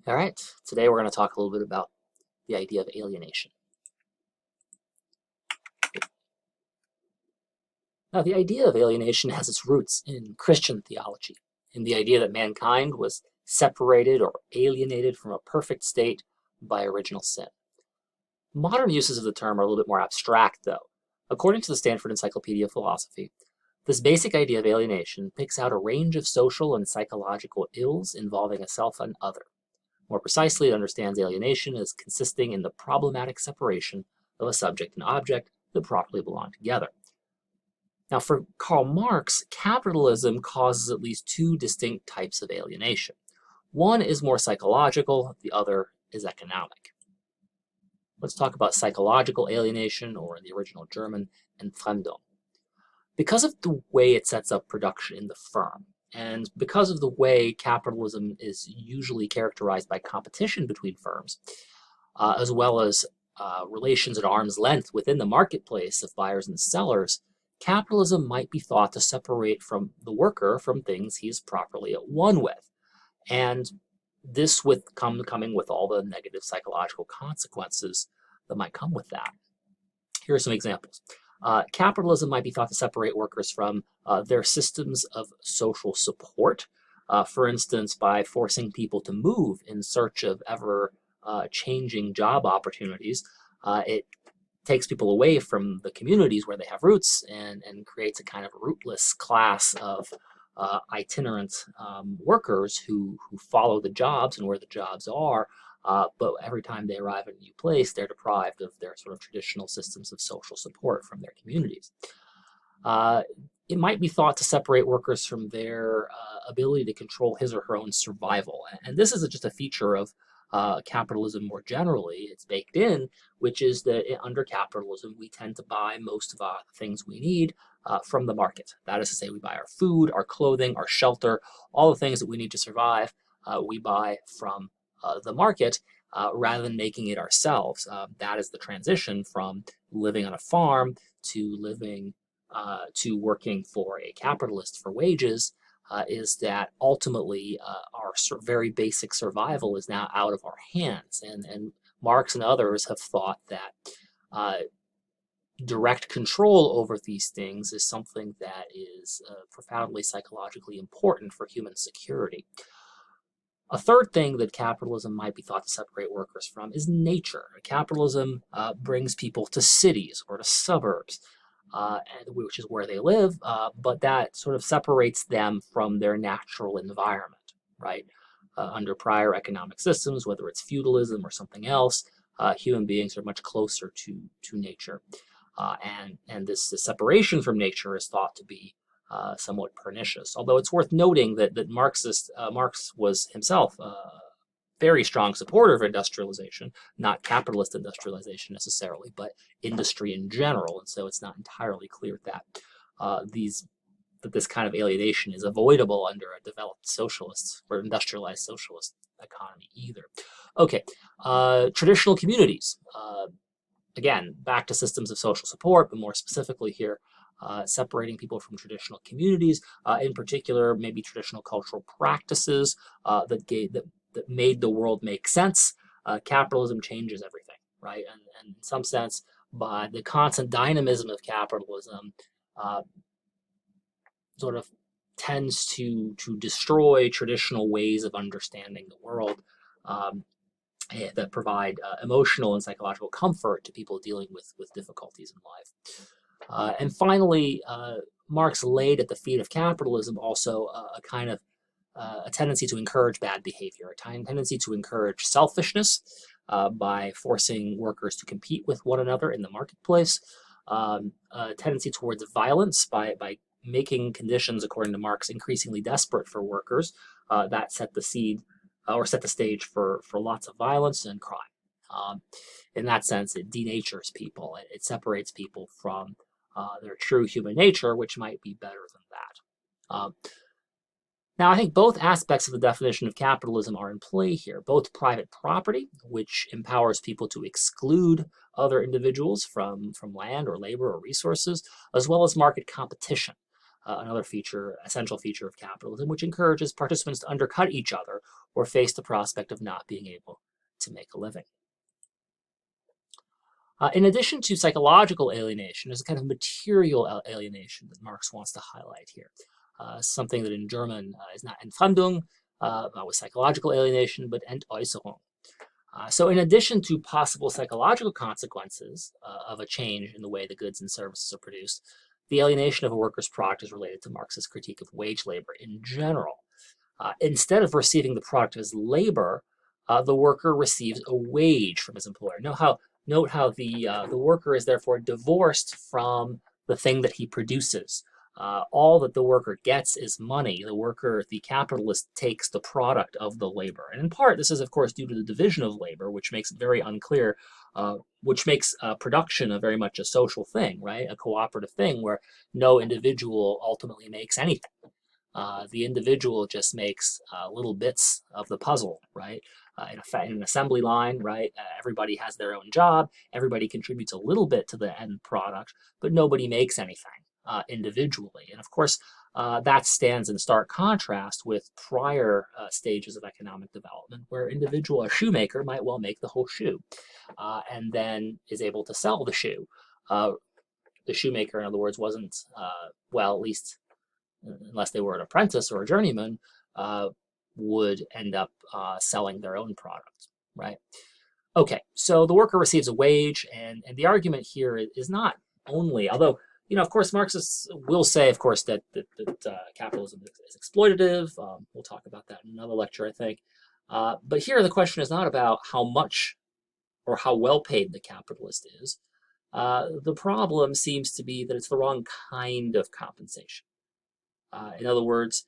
All right, today we're going to talk a little bit about the idea of alienation. Now, the idea of alienation has its roots in Christian theology, in the idea that mankind was separated or alienated from a perfect state by original sin. Modern uses of the term are a little bit more abstract, though. According to the Stanford Encyclopedia of Philosophy, this basic idea of alienation picks out a range of social and psychological ills involving a self and other. More precisely, it understands alienation as consisting in the problematic separation of a subject and object that properly belong together. Now, for Karl Marx, capitalism causes at least two distinct types of alienation. One is more psychological, the other is economic. Let's talk about psychological alienation, or in the original German, Entfremdung. Because of the way it sets up production in the firm, and because of the way capitalism is usually characterized by competition between firms, as well as relations at arm's length within the marketplace of buyers and sellers, capitalism might be thought to separate from the worker from things he's properly at one with. And this coming with all the negative psychological consequences that might come with that. Here are some examples. Capitalism might be thought to separate workers from their systems of social support. For instance, by forcing people to move in search of ever changing job opportunities, it takes people away from the communities where they have roots and creates a kind of rootless class of itinerant workers who follow the jobs and where the jobs are. But every time they arrive at a new place, they're deprived of their sort of traditional systems of social support from their communities. It might be thought to separate workers from their ability to control his or her own survival. And this is just a feature of capitalism more generally. It's baked in, which is that under capitalism, we tend to buy most of the things we need from the market. That is to say, we buy our food, our clothing, our shelter, all the things that we need to survive, we buy from the market rather than making it ourselves. That is the transition from living on a farm to living to working for a capitalist for wages, is that ultimately our very basic survival is now out of our hands. And Marx and others have thought that direct control over these things is something that is profoundly psychologically important for human security. A third thing that capitalism might be thought to separate workers from is nature. Capitalism brings people to cities or to suburbs, which is where they live, but that sort of separates them from their natural environment, right? Under prior economic systems, whether it's feudalism or something else, human beings are much closer to nature. And this separation from nature is thought to be somewhat pernicious. Although it's worth noting that Marx was himself a very strong supporter of industrialization, not capitalist industrialization necessarily, but industry in general. And so it's not entirely clear that this kind of alienation is avoidable under a developed socialist or industrialized socialist economy either. Okay, traditional communities. Again, back to systems of social support, but more specifically here, separating people from traditional communities, in particular, maybe traditional cultural practices that made the world make sense. Capitalism changes everything, right? And in some sense, by the constant dynamism of capitalism, sort of tends to destroy traditional ways of understanding the world that provide emotional and psychological comfort to people dealing with difficulties in life. And finally, Marx laid at the feet of capitalism also a kind of a tendency to encourage bad behavior, a tendency to encourage selfishness by forcing workers to compete with one another in the marketplace, a tendency towards violence by making conditions, according to Marx, increasingly desperate for workers that set the stage for lots of violence and crime. In that sense, it denatures people. It separates people from their true human nature, which might be better than that. Now, I think both aspects of the definition of capitalism are in play here. Both private property, which empowers people to exclude other individuals from land or labor or resources, as well as market competition, another essential feature of capitalism, which encourages participants to undercut each other or face the prospect of not being able to make a living. In addition to psychological alienation, there's a kind of material alienation that Marx wants to highlight here. Something that in German is not Entfremdung, with psychological alienation, but Entäußerung. So in addition to possible psychological consequences of a change in the way the goods and services are produced, the alienation of a worker's product is related to Marx's critique of wage labor in general. Instead of receiving the product as labor, the worker receives a wage from his employer. Note how the worker is therefore divorced from the thing that he produces. All that the worker gets is money. The capitalist, takes the product of the labor. And in part, this is, of course, due to the division of labor, which makes it very unclear, which makes production a very much a social thing, right? A cooperative thing where no individual ultimately makes anything. The individual just makes little bits of the puzzle, right? In an assembly line, right? Everybody has their own job. Everybody contributes a little bit to the end product, but nobody makes anything individually. And of course, that stands in stark contrast with prior stages of economic development, where a shoemaker might well make the whole shoe, and then is able to sell the shoe. The shoemaker, in other words, wasn't, at least unless they were an apprentice or a journeyman, would end up selling their own product, right? Okay, so the worker receives a wage, and the argument here is not only, although, of course, Marxists will say, of course, that capitalism is exploitative. We'll talk about that in another lecture, I think. But here the question is not about how much or how well paid the capitalist is. The problem seems to be that it's the wrong kind of compensation. In other words,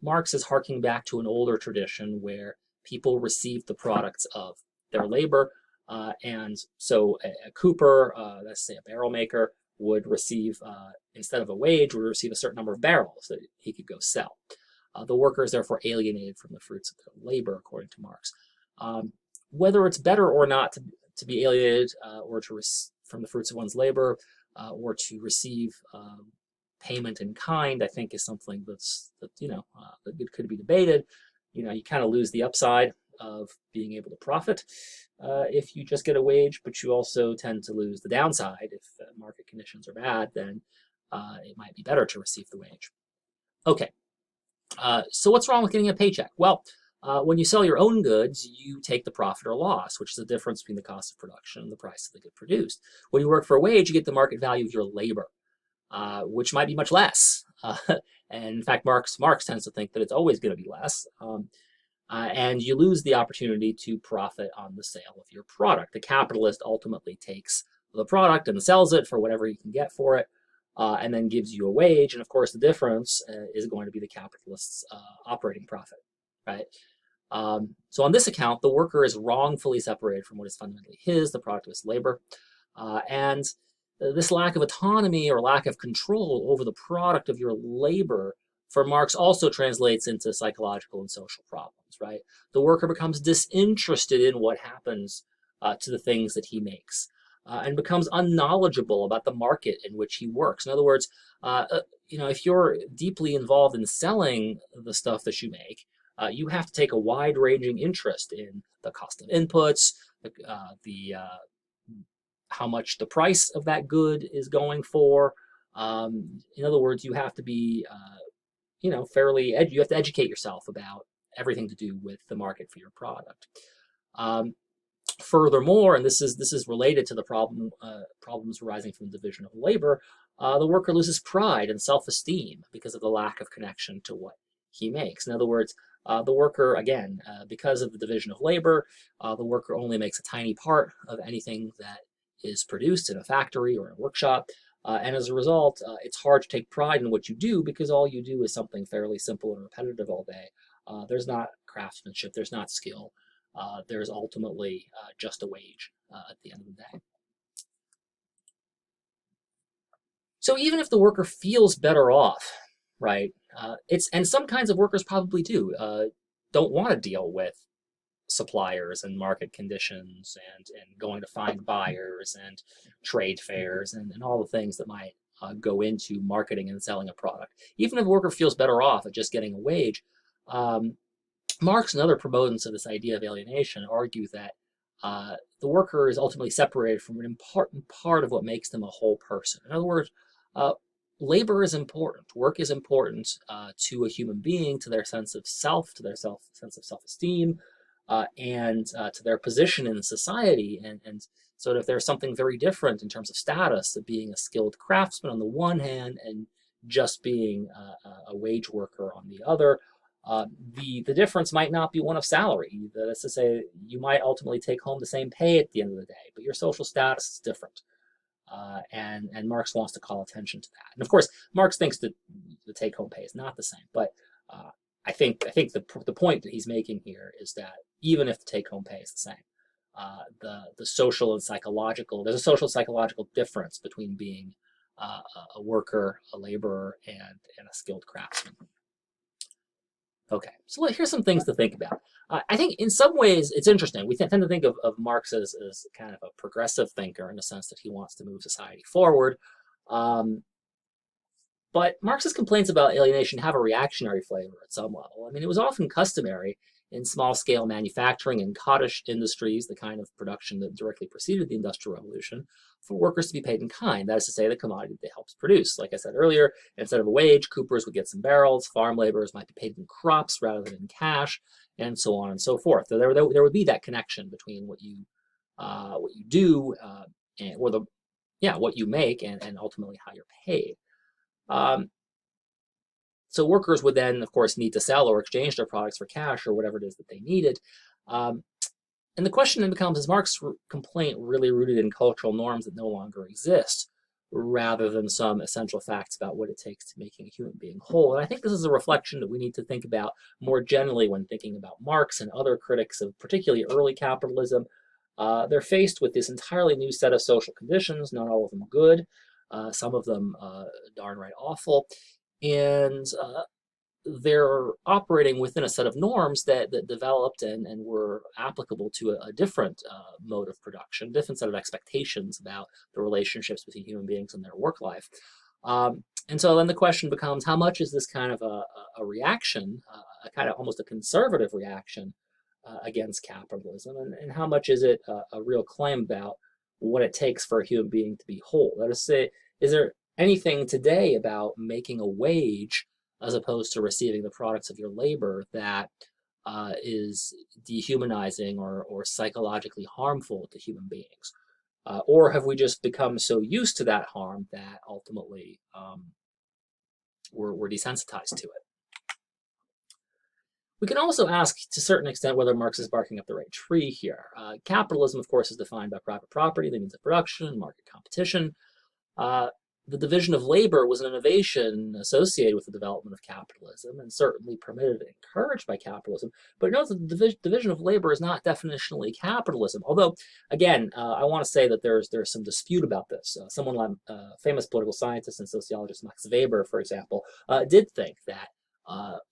Marx is harking back to an older tradition where people receive the products of their labor, and so a cooper, let's say a barrel maker, would receive, instead of a wage, would receive a certain number of barrels that he could go sell. The worker is therefore alienated from the fruits of their labor, according to Marx. Whether it's better or not to be alienated from the fruits of one's labor, or to receive payment in kind, I think, is something that could be debated. You kind of lose the upside of being able to profit if you just get a wage, but you also tend to lose the downside. If market conditions are bad, then it might be better to receive the wage. Okay, so what's wrong with getting a paycheck? Well, when you sell your own goods, you take the profit or loss, which is the difference between the cost of production and the price of the good produced. When you work for a wage, you get the market value of your labor. Which might be much less. And in fact, Marx tends to think that it's always going to be less. And you lose the opportunity to profit on the sale of your product. The capitalist ultimately takes the product and sells it for whatever he can get for it, and then gives you a wage. And of course, the difference is going to be the capitalist's operating profit, right? So on this account, the worker is wrongfully separated from what is fundamentally his, the product of his labor. And this lack of autonomy or lack of control over the product of your labor for Marx also translates into psychological and social problems, right? The worker becomes disinterested in what happens to the things that he makes, and becomes unknowledgeable about the market in which he works. In other words, if you're deeply involved in selling the stuff that you make, you have to take a wide-ranging interest in the cost of inputs, how much the price of that good is going for. In other words, you have to be, you have to educate yourself about everything to do with the market for your product. Furthermore, and this is related to the problems arising from the division of labor, the worker loses pride and self-esteem because of the lack of connection to what he makes. In other words, the worker, again, because of the division of labor, the worker only makes a tiny part of anything that is produced in a factory or in a workshop. And as a result, it's hard to take pride in what you do because all you do is something fairly simple and repetitive all day. There's not craftsmanship, there's not skill. There's ultimately just a wage at the end of the day. So even if the worker feels better off, right, and some kinds of workers probably do, don't want to deal with suppliers and market conditions and going to find buyers and trade fairs and all the things that might go into marketing and selling a product. Even if a worker feels better off at just getting a wage, Marx and other proponents of this idea of alienation argue that the worker is ultimately separated from an important part of what makes them a whole person. In other words, uh, labor is important, work is important to a human being, to their sense of self, to their sense of self-esteem, and to their position in society. And so if there's something very different in terms of status of being a skilled craftsman on the one hand and just being a wage worker on the other, the difference might not be one of salary. That's to say, you might ultimately take home the same pay at the end of the day, but your social status is different. And Marx wants to call attention to that. And of course, Marx thinks that the take-home pay is not the same. But uh, I think the point that he's making here is that even if the take-home pay is the same, the social and psychological there's a social psychological difference between being a worker, a laborer, and a skilled craftsman. Okay, so here's some things to think about. I think in some ways it's interesting. We tend to think of Marx as kind of a progressive thinker in the sense that he wants to move society forward. Um, but Marx's complaints about alienation have a reactionary flavor at some level. I mean, it was often customary in small-scale manufacturing and cottage industries, the kind of production that directly preceded the Industrial Revolution, for workers to be paid in kind. That is to say, the commodity they helped produce. Like I said earlier, instead of a wage, coopers would get some barrels, farm laborers might be paid in crops rather than in cash, and so on and so forth. So there would be that connection between what you do and or the what you make and ultimately how you're paid. Um, so workers would then, of course, need to sell or exchange their products for cash or whatever it is that they needed. Um, and the question then becomes, is Marx's complaint really rooted in cultural norms that no longer exist, rather than some essential facts about what it takes to making a human being whole? And I think this is a reflection that we need to think about more generally when thinking about Marx and other critics of particularly early capitalism. They're faced with this entirely new set of social conditions, not all of them good, some of them darn right awful. And they're operating within a set of norms that developed and were applicable to a different mode of production, different set of expectations about the relationships between human beings and their work life. And so then the question becomes, how much is this kind of a reaction, a kind of almost a conservative reaction against capitalism, and how much is it a real claim about what it takes for a human being to be whole? That is to say, is there anything today about making a wage as opposed to receiving the products of your labor that is dehumanizing or psychologically harmful to human beings? Or have we just become so used to that harm that ultimately we're desensitized to it? We can also ask, to a certain extent, whether Marx is barking up the right tree here. Capitalism, of course, is defined by private property, the means of production, market competition. The division of labor was an innovation associated with the development of capitalism and certainly permitted and encouraged by capitalism. But note that the division of labor is not definitionally capitalism. Although, again, I want to say that there's some dispute about this. Someone like famous political scientist and sociologist Max Weber, for example, did think that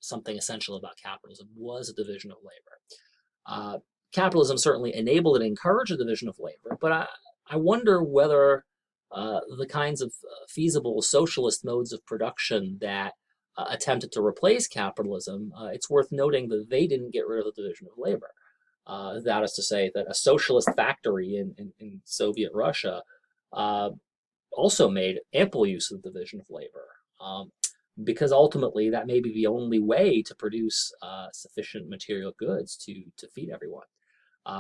something essential about capitalism was a division of labor. Capitalism certainly enabled and encouraged the division of labor, but I wonder whether the kinds of feasible socialist modes of production that attempted to replace capitalism, it's worth noting that they didn't get rid of the division of labor. That is to say that a socialist factory in Soviet Russia also made ample use of the division of labor. Because ultimately that may be the only way to produce sufficient material goods to feed everyone,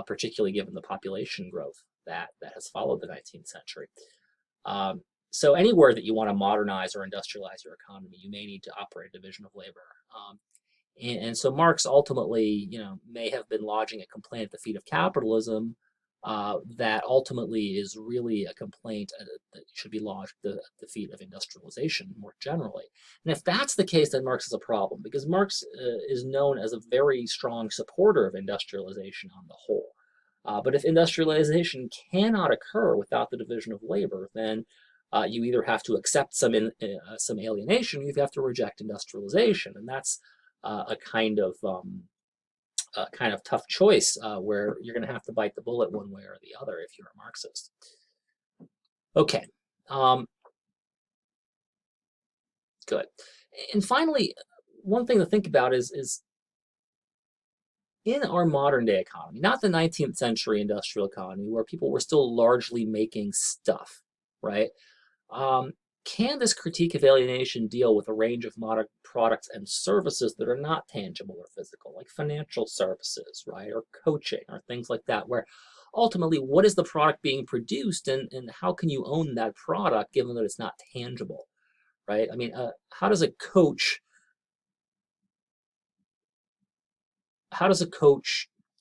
particularly given the population growth that has followed the 19th century. So anywhere that you want to modernize or industrialize your economy, you may need to operate a division of labor. And so Marx ultimately, may have been lodging a complaint at the feet of capitalism that ultimately is really a complaint that should be lodged at the feet of industrialization more generally. And if that's the case, then Marx is a problem, because Marx is known as a very strong supporter of industrialization on the whole. But if industrialization cannot occur without the division of labor, then you either have to accept some alienation, or you have to reject industrialization, and that's a kind of tough choice where you're going to have to bite the bullet one way or the other if you're a Marxist. Okay, good. And finally, one thing to think about is in our modern day economy, not the 19th century industrial economy where people were still largely making stuff, right? Um, can this critique of alienation deal with a range of modern products and services that are not tangible or physical, like financial services, right, or coaching, or things like that, where ultimately, what is the product being produced, and how can you own that product given that it's not tangible, right? I mean, how does a coach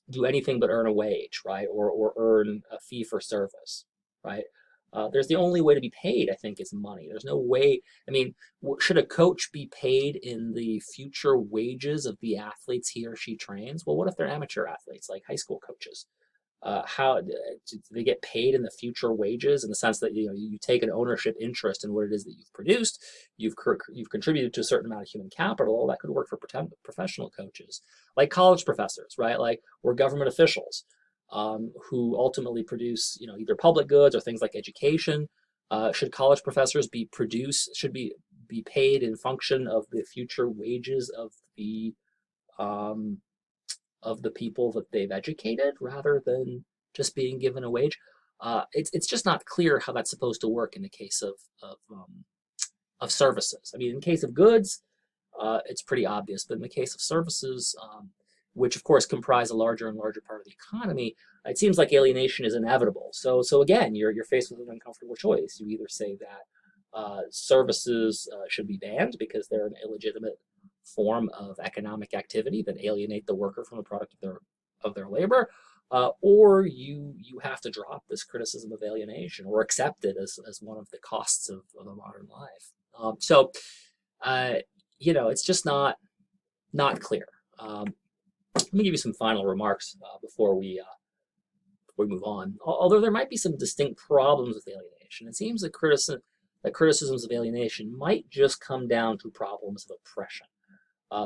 do anything but earn a wage, right, or earn a fee for service, right? There's the only way to be paid, I think, is money. There's no way. I mean, should a coach be paid in the future wages of the athletes he or she trains? Well, what if they're amateur athletes, like high school coaches? How do they get paid in the future wages, in the sense that you take an ownership interest in what it is that you've produced, you've contributed to a certain amount of human capital. That could work for professional coaches, like college professors, right? Like, or government officials, who ultimately produce either public goods or things like education. Should college professors be paid in function of the future wages um, of the people that they've educated, rather than just being given a wage? It's just not clear how that's supposed to work in the case of services. I mean, in case of goods, it's pretty obvious, but in the case of services, which of course comprise a larger and larger part of the economy, it seems like alienation is inevitable. So again, you're faced with an uncomfortable choice. You either say that services should be banned because they're an illegitimate form of economic activity that alienate the worker from the product of their labor, or you have to drop this criticism of alienation or accept it as one of the costs of a modern life. So, uh, it's just not clear. Let me give you some final remarks before we move on. Although there might be some distinct problems with alienation, it seems that criticisms of alienation might just come down to problems of oppression.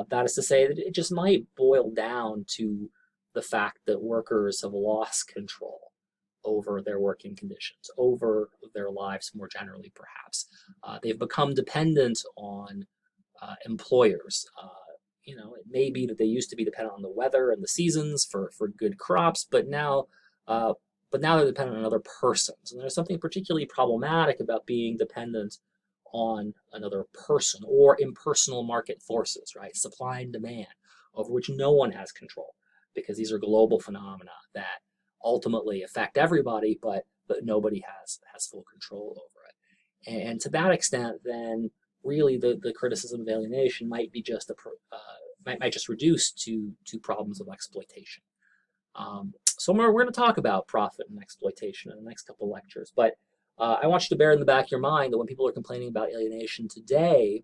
That is to say that it just might boil down to the fact that workers have lost control over their working conditions, over their lives more generally, perhaps. They've become dependent on employers. It may be that they used to be dependent on the weather and the seasons for good crops, uh, but now they're dependent on other persons. And there's something particularly problematic about being dependent on another person or impersonal market forces, right? Supply and demand, over which no one has control, because these are global phenomena that ultimately affect everybody, but nobody has full control over it. And to that extent, then really the criticism of alienation might be just might just reduce to problems of exploitation. So we're going to talk about profit and exploitation in the next couple lectures, but I want you to bear in the back of your mind that when people are complaining about alienation today,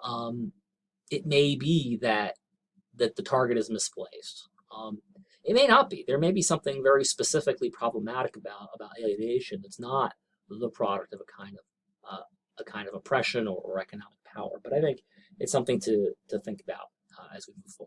um, it may be that the target is misplaced. It may not be. There may be something very specifically problematic about alienation that's not the product of a kind of oppression or economic power. But I think it's something to think about as we move forward.